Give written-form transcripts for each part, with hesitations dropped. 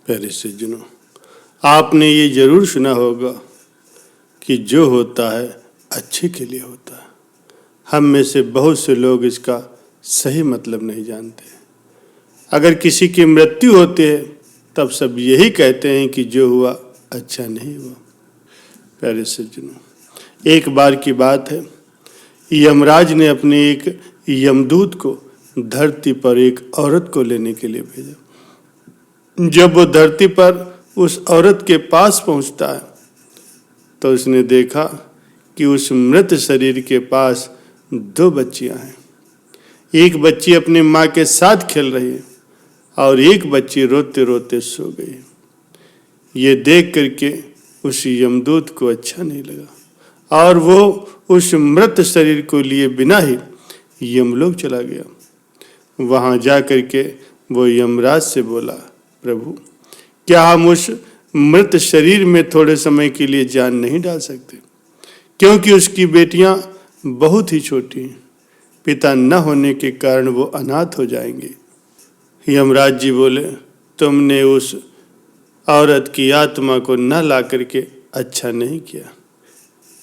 प्यारे सज्जनों, आपने ये जरूर सुना होगा कि जो होता है अच्छे के लिए होता है। हम में से बहुत से लोग इसका सही मतलब नहीं जानते। अगर किसी की मृत्यु होती है तब सब यही कहते हैं कि जो हुआ अच्छा नहीं हुआ। प्यारे सज्जनों, एक बार की बात है, यमराज ने अपने एक यमदूत को धरती पर एक औरत को लेने के लिए भेजा। जब वो धरती पर उस औरत के पास पहुंचता है तो उसने देखा कि उस मृत शरीर के पास 2 बच्चियां हैं। एक बच्ची अपनी माँ के साथ खेल रही है और एक बच्ची रोते रोते सो गई। ये देख करके उस यमदूत को अच्छा नहीं लगा और वो उस मृत शरीर को लिए बिना ही यमलोक चला गया। वहां जा करके वो यमराज से बोला, प्रभु, क्या हम उस मृत शरीर में थोड़े समय के लिए जान नहीं डाल सकते, क्योंकि उसकी बेटियां बहुत ही छोटी हैं। पिता न होने के कारण वो अनाथ हो जाएंगे। यमराज जी बोले, तुमने उस औरत की आत्मा को न ला करके अच्छा नहीं किया।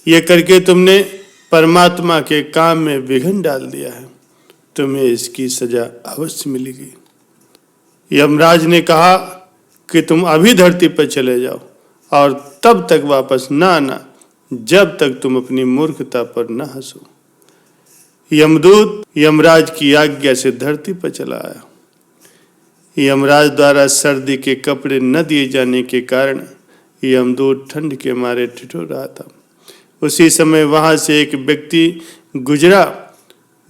ये करके तुमने परमात्मा के काम में विघ्न डाल दिया है। तुम्हें इसकी सजा अवश्य मिलेगी। यमराज ने कहा कि तुम अभी धरती पर चले जाओ और तब तक वापस न आना जब तक तुम अपनी मूर्खता पर न हंसो। यमदूत यमराज की आज्ञा से धरती पर चला आया। यमराज द्वारा सर्दी के कपड़े न दिए जाने के कारण यमदूत ठंड के मारे ठिठुर रहा था। उसी समय वहां से एक व्यक्ति गुजरा।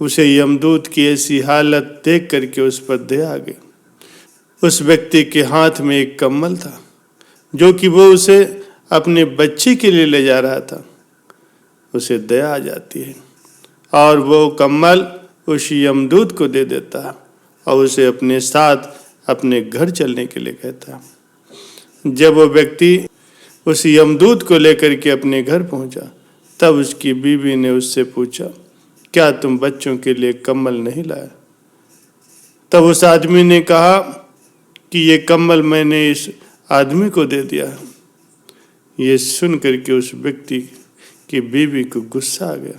उसे यमदूत की ऐसी हालत देख करके उस पर दया आ गई। उस व्यक्ति के हाथ में एक कम्बल था जो कि वो उसे अपने बच्चे के लिए ले जा रहा था। उसे दया आ जाती है और वो कम्बल उस यमदूत को दे देता है और उसे अपने साथ अपने घर चलने के लिए कहता है। जब वो व्यक्ति उस यमदूत को लेकर के अपने घर पहुंचा तब उसकी बीवी ने उससे पूछा, क्या तुम बच्चों के लिए कम्बल नहीं लाए? तब उस आदमी ने कहा कि ये कम्बल मैंने इस आदमी को दे दिया है। ये सुन करके उस व्यक्ति की बीवी को गुस्सा आ गया।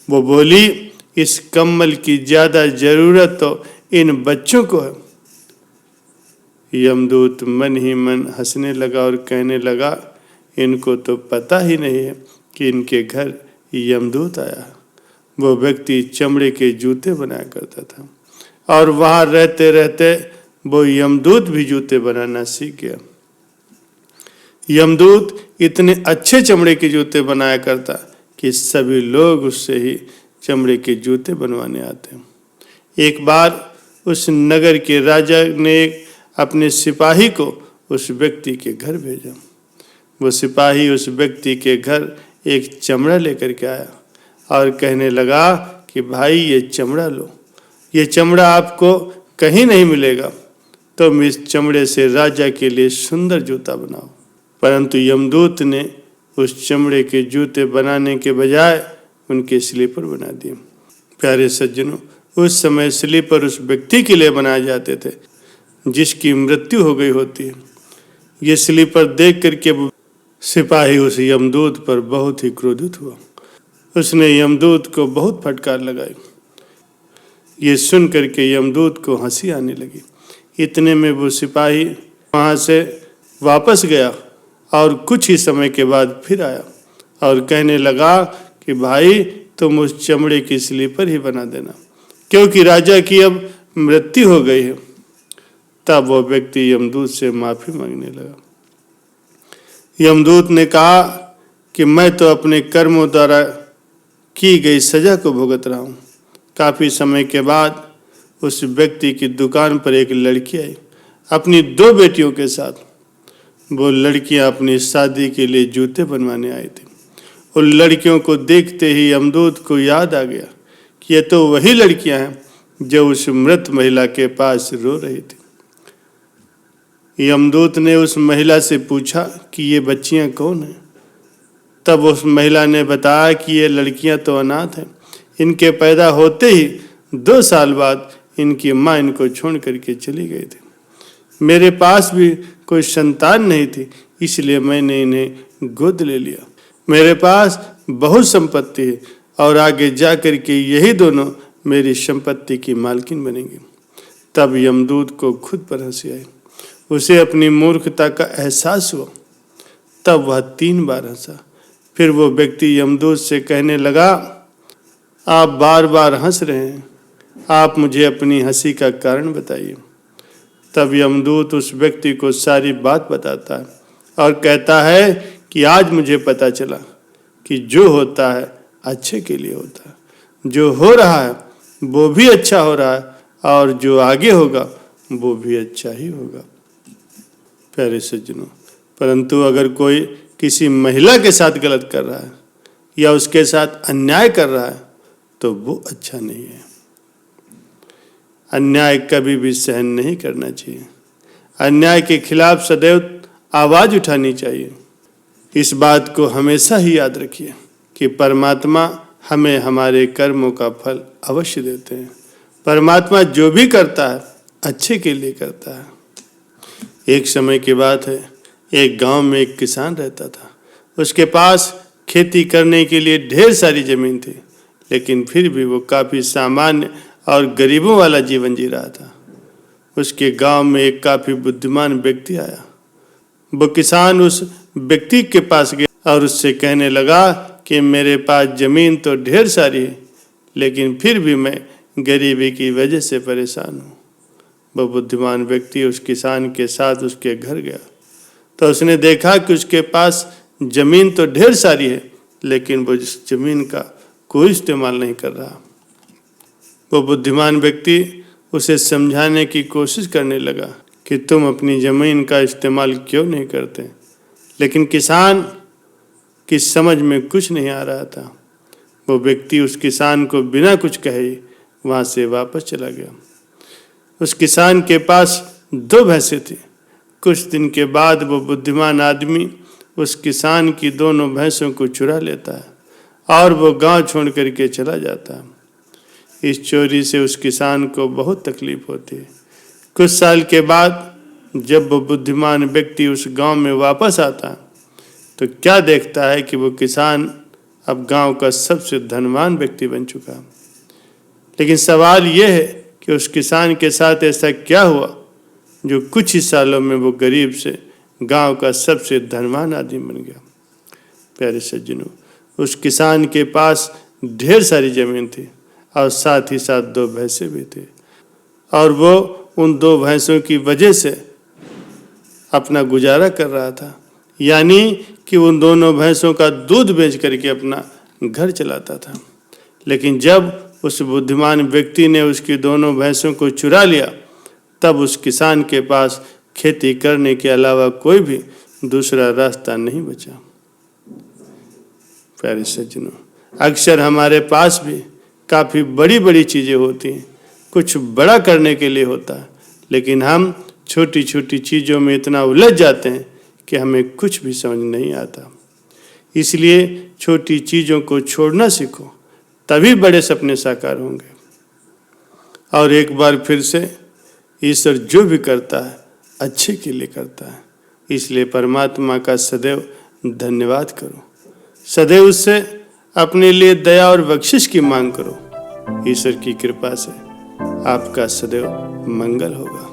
वो बोली, इस कम्बल की ज्यादा जरूरत तो इन बच्चों को है। यमदूत मन ही मन हंसने लगा और कहने लगा, इनको तो पता ही नहीं है कि इनके घर यमदूत आया। वो व्यक्ति चमड़े के जूते बनाया करता था और वहां रहते रहते वो यमदूत भी जूते बनाना सीख गया। यमदूत इतने अच्छे चमड़े के जूते बनाया करता कि सभी लोग उससे ही चमड़े के जूते बनवाने आते। एक बार उस नगर के राजा ने अपने सिपाही को उस व्यक्ति के घर भेजा। वो सिपाही उस व्यक्ति के घर एक चमड़ा लेकर के आया और कहने लगा कि भाई ये चमड़ा लो, ये चमड़ा आपको कहीं नहीं मिलेगा, तुम इस चमड़े से राजा के लिए सुंदर जूता बनाओ। परंतु यमदूत ने उस चमड़े के जूते बनाने के बजाय उनके स्लीपर बना दिए। प्यारे सज्जनों, उस समय स्लीपर उस व्यक्ति के लिए बनाए जाते थे जिसकी मृत्यु हो गई होती है। ये स्लीपर देख करके सिपाही उस यमदूत पर बहुत ही क्रोधित हुआ। उसने यमदूत को बहुत फटकार लगाई। ये सुन करके यमदूत को हंसी आने लगी। इतने में वो सिपाही वहां से वापस गया और कुछ ही समय के बाद फिर आया और कहने लगा कि भाई तुम उस चमड़े की स्लीपर ही बना देना, क्योंकि राजा की अब मृत्यु हो गई है। तब वो व्यक्ति यमदूत से माफी मांगने लगा। यमदूत ने कहा कि मैं तो अपने कर्मों द्वारा की गई सजा को भुगत रहा हूँ। काफी समय के बाद उस व्यक्ति की दुकान पर एक लड़की आई अपनी 2 बेटियों के साथ। वो लड़कियां अपनी शादी के लिए जूते बनवाने आई थी। उन लड़कियों को देखते ही यमदूत को याद आ गया कि ये तो वही लड़कियां हैं जो उस मृत महिला के पास रो रही थी। यमदूत ने उस महिला से पूछा कि ये बच्चियां कौन हैं? तब उस महिला ने बताया कि ये लड़कियां तो अनाथ हैं। इनके पैदा होते ही 2 साल बाद इनकी माँ इनको छोड़ करके चली गई थी। मेरे पास भी कोई संतान नहीं थी, इसलिए मैंने इन्हें गोद ले लिया। मेरे पास बहुत संपत्ति है और आगे जा कर के यही दोनों मेरी संपत्ति की मालकिन बनेंगे। तब यमदूत को खुद पर हंसी आई, उसे अपनी मूर्खता का एहसास हुआ। तब वह 3 बार हंसा। फिर वो व्यक्ति यमदूत से कहने लगा, आप बार बार हंस रहे हैं, आप मुझे अपनी हंसी का कारण बताइए। तब यमदूत उस व्यक्ति को सारी बात बताता है और कहता है कि आज मुझे पता चला कि जो होता है अच्छे के लिए होता है, जो हो रहा है वो भी अच्छा हो रहा है और जो आगे होगा वो भी अच्छा ही होगा। प्यारे सज्जनों, परंतु अगर कोई किसी महिला के साथ गलत कर रहा है या उसके साथ अन्याय कर रहा है तो वो अच्छा नहीं है। अन्याय कभी भी सहन नहीं करना चाहिए। अन्याय के खिलाफ सदैव आवाज उठानी चाहिए। इस बात को हमेशा ही याद रखिए कि परमात्मा हमें हमारे कर्मों का फल अवश्य देते हैं। परमात्मा जो भी करता है अच्छे के लिए करता है। एक समय की बात है, एक गांव में एक किसान रहता था। उसके पास खेती करने के लिए ढेर सारी जमीन थी, लेकिन फिर भी वो काफ़ी सामान्य और गरीबों वाला जीवन जी रहा था। उसके गांव में एक काफ़ी बुद्धिमान व्यक्ति आया। वो किसान उस व्यक्ति के पास गया और उससे कहने लगा कि मेरे पास ज़मीन तो ढेर सारी है, लेकिन फिर भी मैं गरीबी की वजह से परेशान हूँ। वह बुद्धिमान व्यक्ति उस किसान के साथ उसके घर गया तो उसने देखा कि उसके पास ज़मीन तो ढेर सारी है, लेकिन वो इस ज़मीन का कोई इस्तेमाल नहीं कर रहा। वो बुद्धिमान व्यक्ति उसे समझाने की कोशिश करने लगा कि तुम अपनी ज़मीन का इस्तेमाल क्यों नहीं करते, लेकिन किसान की समझ में कुछ नहीं आ रहा था। वो व्यक्ति उस किसान को बिना कुछ कहे वहाँ से वापस चला गया। उस किसान के पास 2 भैंसें थी। कुछ दिन के बाद वो बुद्धिमान आदमी उस किसान की दोनों भैंसों को चुरा लेता है और वो गांव छोड़ करके चला जाता है। इस चोरी से उस किसान को बहुत तकलीफ होती है। कुछ साल के बाद जब वो बुद्धिमान व्यक्ति उस गांव में वापस आता है तो क्या देखता है कि वो किसान अब गांव का सबसे धनवान व्यक्ति बन चुका। लेकिन सवाल यह है कि उस किसान के साथ ऐसा क्या हुआ जो कुछ ही सालों में वो गरीब से गांव का सबसे धनवान आदमी बन गया। प्यारे सज्जनों, उस किसान के पास ढेर सारी जमीन थी और साथ ही साथ 2 भैंसें भी थी और वो उन 2 भैंसों की वजह से अपना गुजारा कर रहा था, यानी कि उन दोनों भैंसों का दूध बेच करके अपना घर चलाता था। लेकिन जब उस बुद्धिमान व्यक्ति ने उसकी दोनों भैंसों को चुरा लिया तब उस किसान के पास खेती करने के अलावा कोई भी दूसरा रास्ता नहीं बचा। प्यारे सज्जनों, अक्सर हमारे पास भी काफ़ी बड़ी बड़ी चीज़ें होती हैं, कुछ बड़ा करने के लिए होता है, लेकिन हम छोटी छोटी चीज़ों में इतना उलझ जाते हैं कि हमें कुछ भी समझ नहीं आता। इसलिए छोटी चीज़ों को छोड़ना सीखो, तभी बड़े सपने साकार होंगे। और एक बार फिर से ईश्वर जो भी करता है अच्छे के लिए करता है, इसलिए परमात्मा का सदैव धन्यवाद करो। सदैव उससे अपने लिए दया और बख्शिश की मांग करो। ईश्वर की कृपा से आपका सदैव मंगल होगा।